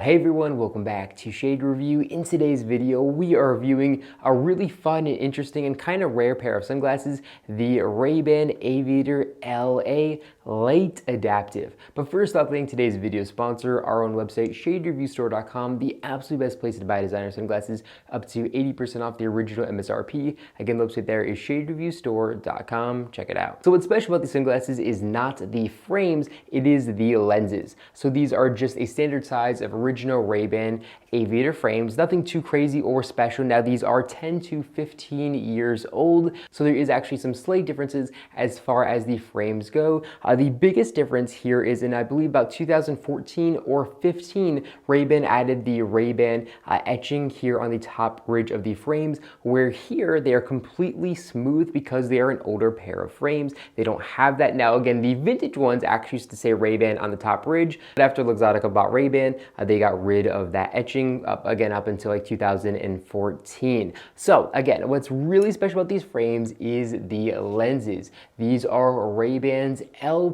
Hey everyone, welcome back to Shade Review. In today's video, we are reviewing a really fun and interesting and kind of rare pair of sunglasses, the Ray-Ban Aviator L.A. Light Adaptive. But first off, letting today's video sponsor, our own website, shadereviewstore.com, the absolute best place to buy designer sunglasses, up to 80% off the original MSRP. Again, the website there is shadereviewstore.com. Check it out. So what's special about these sunglasses is not the frames, it is the lenses. So these are just a standard size of original Ray-Ban Aviator frames, nothing too crazy or special. Now these are 10 to 15 years old, so there is actually some slight differences as far as the frames go. The biggest difference here is in, I believe, about 2014 or 15, Ray-Ban added the Ray-Ban etching here on the top ridge of the frames, where here they are completely smooth because they are an older pair of frames. They don't have that now. Again, the vintage ones actually used to say Ray-Ban on the top ridge, but after Luxottica bought Ray-Ban, they got rid of that etching up until like 2014. So again, what's really special about these frames is the lenses. These are Ray-Ban's L.A.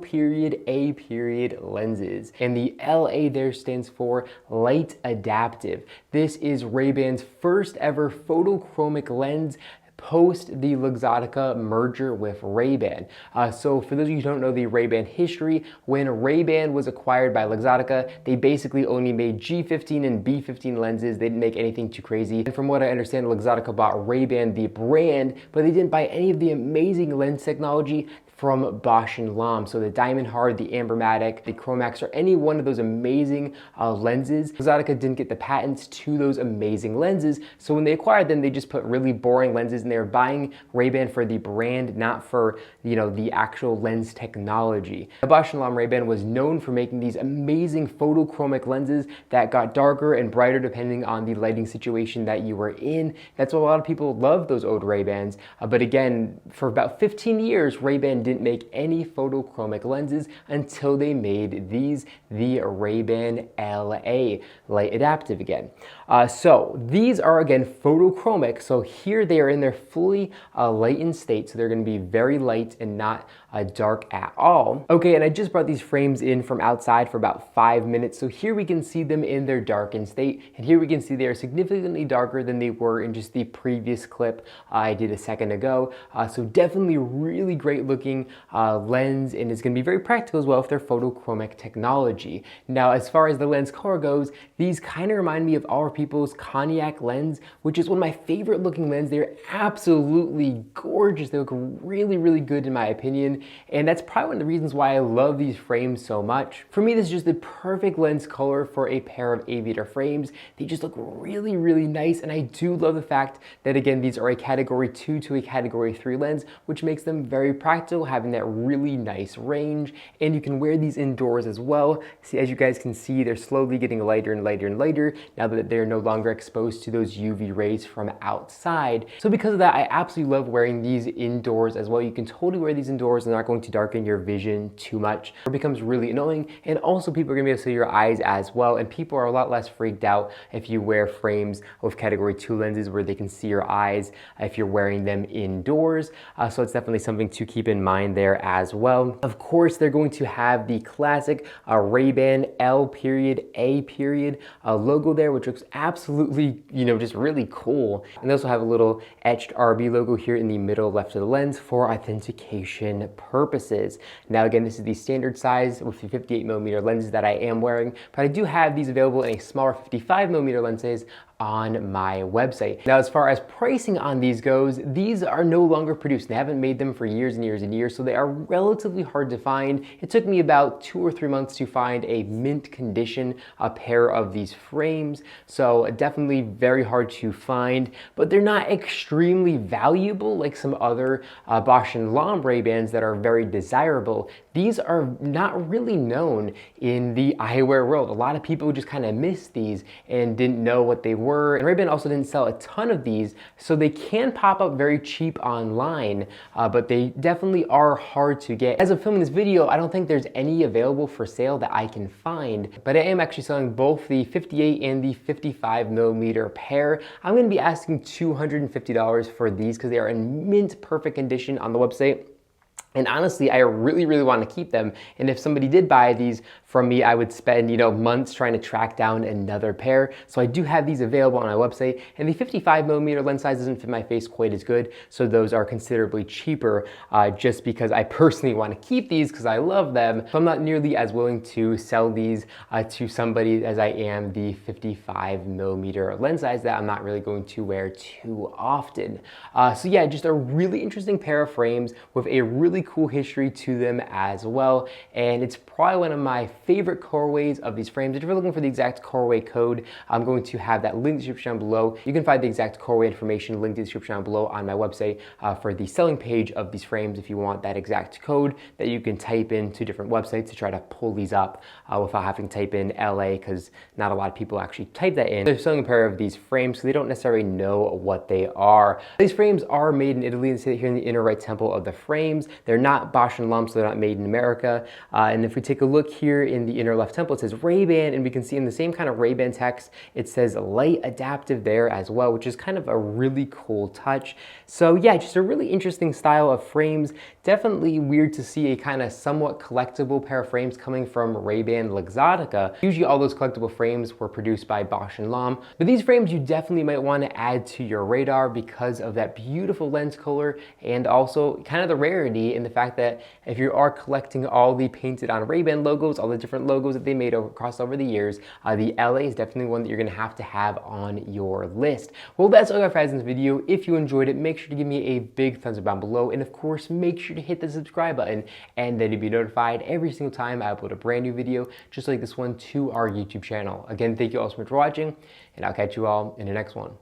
lenses, and the LA there stands for Light Adaptive. This is Ray-Ban's first ever photochromic lens post the Luxottica merger with Ray-Ban. So for those of you who don't know the Ray-Ban history, when Ray-Ban was acquired by Luxottica, they basically only made G15 and B15 lenses. They didn't make anything too crazy. And from what I understand, Luxottica bought Ray-Ban, the brand, but they didn't buy any of the amazing lens technology from Bosch and Lomb. So the Diamond Hard, the Ambermatic, the Chromax, or any one of those amazing lenses. Luxottica didn't get the patents to those amazing lenses. So when they acquired them, they just put really boring lenses, and they were buying Ray-Ban for the brand, not for, the actual lens technology. The Bosch and Lomb Ray-Ban was known for making these amazing photochromic lenses that got darker and brighter depending on the lighting situation that you were in. That's why a lot of people love those old Ray-Bans. But again, for about 15 years, Ray-Ban didn't make any photochromic lenses until they made these, the Ray-Ban LA Light Adaptive again. So these are again photochromic, so here they are in their fully lightened state, so they're going to be very light and not dark at all. Okay, and I just brought these frames in from outside for about 5 minutes, so here we can see them in their darkened state, and here we can see they are significantly darker than they were in just the previous clip I did a second ago. So definitely really great looking lens, and it's going to be very practical as well if they're photochromic technology. Now as far as the lens color goes, these kind of remind me of Our People's Cognac lens, which is one of my favorite looking lenses. They're absolutely gorgeous. They look really, really good in my opinion, and that's probably one of the reasons why I love these frames so much. For me, this is just the perfect lens color for a pair of Aviator frames. They just look really, really nice, and I do love the fact that again, these are a category 2 to a category 3 lens, which makes them very practical, having that really nice range, and you can wear these indoors as well. See, as you guys can see, they're slowly getting lighter and lighter and lighter now that they're no longer exposed to those UV rays from outside. So because of that, I absolutely love wearing these indoors as well. You can totally wear these indoors and they're not going to darken your vision too much. It becomes really annoying, and also people are going to be able to see your eyes as well, and people are a lot less freaked out if you wear frames with category 2 lenses where they can see your eyes if you're wearing them indoors. So it's definitely something to keep in mind there as well. Of course, they're going to have the classic Ray-Ban L.A. Logo there, which looks absolutely, just really cool. And they also have a little etched RB logo here in the middle left of the lens for authentication purposes. Now again, this is the standard size with the 58mm lenses that I am wearing, but I do have these available in a smaller 55mm lenses on my website. Now, as far as pricing on these goes, these are no longer produced. They haven't made them for years and years and years, so they are relatively hard to find. It took me about 2 or 3 months to find a mint condition pair of these frames, so definitely very hard to find, but they're not extremely valuable like some other Bosch and Lomb Ray-Bans that are very desirable. These are not really known in the eyewear world. A lot of people just kind of missed these and didn't know what they were. And Ray-Ban also didn't sell a ton of these, so they can pop up very cheap online, but they definitely are hard to get. As of filming this video, I don't think there's any available for sale that I can find, but I am actually selling both the 58 and the 55mm pair. I'm going to be asking $250 for these because they are in mint perfect condition on the website. And honestly, I really, really want to keep them. And if somebody did buy these from me, I would spend, months trying to track down another pair. So I do have these available on my website. And the 55mm lens size doesn't fit my face quite as good. So those are considerably cheaper just because I personally want to keep these because I love them. So I'm not nearly as willing to sell these to somebody as I am the 55mm lens size that I'm not really going to wear too often. So yeah, just a really interesting pair of frames with a really cool history to them as well. And it's probably one of my favorite colorways of these frames. If you're looking for the exact colorway code, I'm going to have that link in the description down below. You can find the exact colorway information linked in the description down below on my website for the selling page of these frames if you want that exact code that you can type into different websites to try to pull these up without having to type in LA, because not a lot of people actually type that in. They're selling a pair of these frames, so they don't necessarily know what they are. These frames are made in Italy and sit here in the inner right temple of the frames. They're not Bosch and Lomb, so they're not made in America. And if we take a look here in the inner left temple, it says Ray-Ban, and we can see in the same kind of Ray-Ban text, it says light adaptive there as well, which is kind of a really cool touch. So yeah, just a really interesting style of frames. Definitely weird to see a kind of somewhat collectible pair of frames coming from Ray-Ban Luxottica. Usually all those collectible frames were produced by Bosch and Lomb, but these frames you definitely might want to add to your radar because of that beautiful lens color and also kind of the rarity in the fact that if you are collecting all the painted on Ray-Ban logos, all the different logos that they made across over the years, the LA is definitely one that you're going to have on your list. Well, that's all I have in this video. If you enjoyed it, make sure to give me a big thumbs up down below, and of course make sure to hit the subscribe button, and then you'll be notified every single time I upload a brand new video just like this one to our YouTube channel. Again, thank you all so much for watching, and I'll catch you all in the next one.